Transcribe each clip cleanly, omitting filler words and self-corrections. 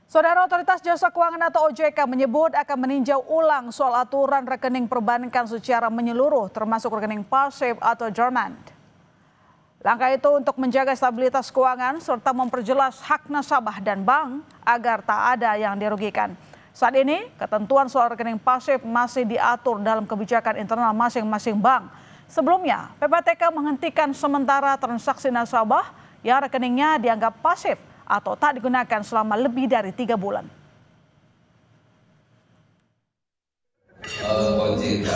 Saudara, Otoritas Jasa Keuangan atau OJK menyebut akan meninjau ulang soal aturan rekening perbankan secara menyeluruh, termasuk rekening pasif atau dormant. Langkah itu untuk menjaga stabilitas keuangan serta memperjelas hak nasabah dan bank agar tak ada yang dirugikan. Saat ini, ketentuan soal rekening pasif masih diatur dalam kebijakan internal masing-masing bank. Sebelumnya, PPATK menghentikan sementara transaksi nasabah yang rekeningnya dianggap pasif atau tak digunakan selama lebih dari 3 bulan. OJK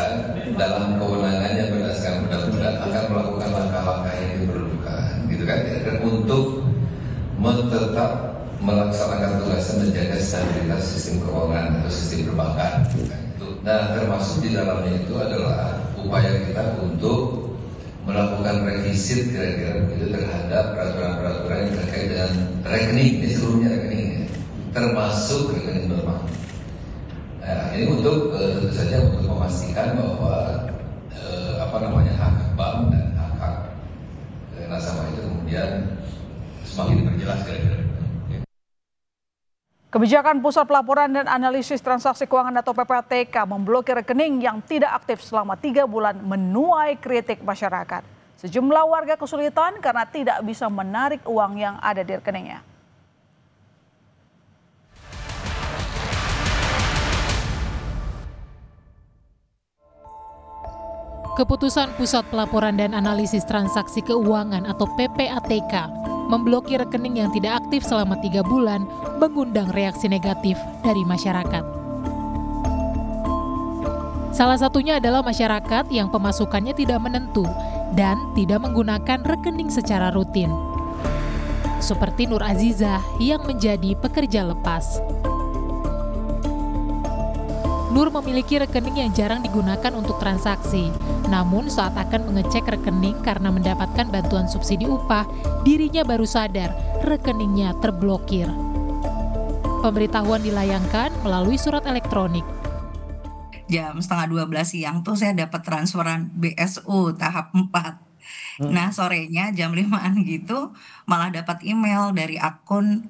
dalam kewenangannya berdasarkan undang-undang akan melakukan langkah-langkah yang diperlukan, gitu kan, untuk tetap melaksanakan tugasnya menjaga stabilitas sistem keuangan atau sistem perbankan. Nah, termasuk di dalamnya itu adalah upaya kita untuk melakukan revisit kira-kira begitu terhadap peraturan-peraturan yang terkait dengan rekening, ini seluruhnya rekening, termasuk rekening normal. Nah, ini untuk tentu saja untuk memastikan bahwa hak bank dan hak nasabah itu kemudian semakin diperjelas kira-kira. Kebijakan Pusat Pelaporan dan Analisis Transaksi Keuangan atau PPATK memblokir rekening yang tidak aktif selama 3 bulan menuai kritik masyarakat. Sejumlah warga kesulitan karena tidak bisa menarik uang yang ada di rekeningnya. Keputusan Pusat Pelaporan dan Analisis Transaksi Keuangan atau PPATK memblokir rekening yang tidak aktif selama 3 bulan mengundang reaksi negatif dari masyarakat. Salah satunya adalah masyarakat yang pemasukannya tidak menentu dan tidak menggunakan rekening secara rutin. Seperti Nur Azizah yang menjadi pekerja lepas. Nur memiliki rekening yang jarang digunakan untuk transaksi. Namun saat akan mengecek rekening karena mendapatkan bantuan subsidi upah, dirinya baru sadar rekeningnya terblokir. Pemberitahuan dilayangkan melalui surat elektronik. Jam 11:30 siang tuh saya dapat transferan BSU tahap 4. Nah, sorenya jam 5-an gitu malah dapat email dari akun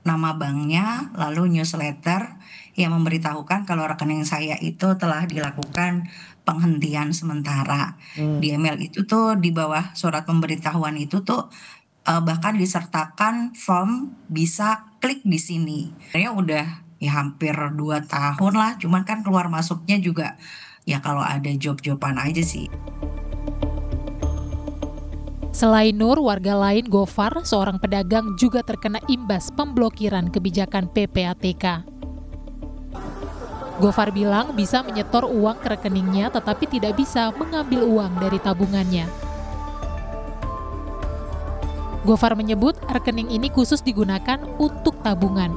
nama banknya, lalu newsletter yang memberitahukan kalau rekening saya itu telah dilakukan penghentian sementara. Di email itu tuh di bawah surat pemberitahuan itu tuh bahkan disertakan form bisa klik di sini. Sebenarnya udah ya hampir 2 tahun lah, cuman kan keluar masuknya juga ya kalau ada job-joban aja sih. Selain Nur, warga lain Gofar, seorang pedagang juga terkena imbas pemblokiran kebijakan PPATK. Gofar bilang bisa menyetor uang ke rekeningnya tetapi tidak bisa mengambil uang dari tabungannya. Gofar menyebut rekening ini khusus digunakan untuk tabungan.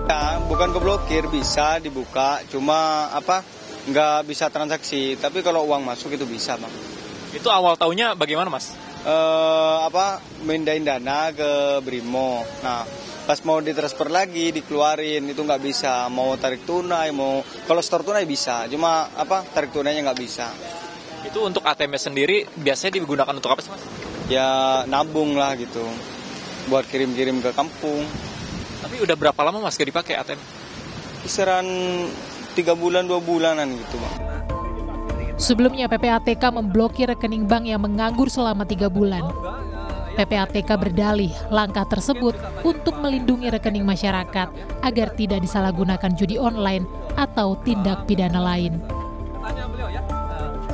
Ya, bukan keblokir, bisa dibuka, cuma nggak bisa transaksi. Tapi kalau uang masuk itu bisa, Bang. Itu awal tahunnya bagaimana, Mas? Mindahin dana ke Brimo. Nah, pas mau ditransfer lagi, dikeluarin, itu nggak bisa. Mau tarik tunai, kalau store tunai bisa, cuma tarik tunainya nggak bisa. Itu untuk ATM sendiri biasanya digunakan untuk apa sih, Mas? Ya nabung lah gitu, buat kirim-kirim ke kampung. Tapi udah berapa lama Mas gak dipakai ATM? Kisaran 3 bulan, 2 bulanan gitu, Bang. Sebelumnya PPATK memblokir rekening bank yang menganggur selama 3 bulan. PPATK berdalih langkah tersebut untuk melindungi rekening masyarakat agar tidak disalahgunakan judi online atau tindak pidana lain.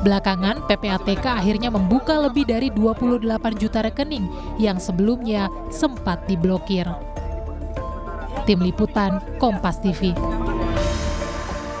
Belakangan PPATK akhirnya membuka lebih dari 28 juta rekening yang sebelumnya sempat diblokir. Tim Liputan Kompas TV.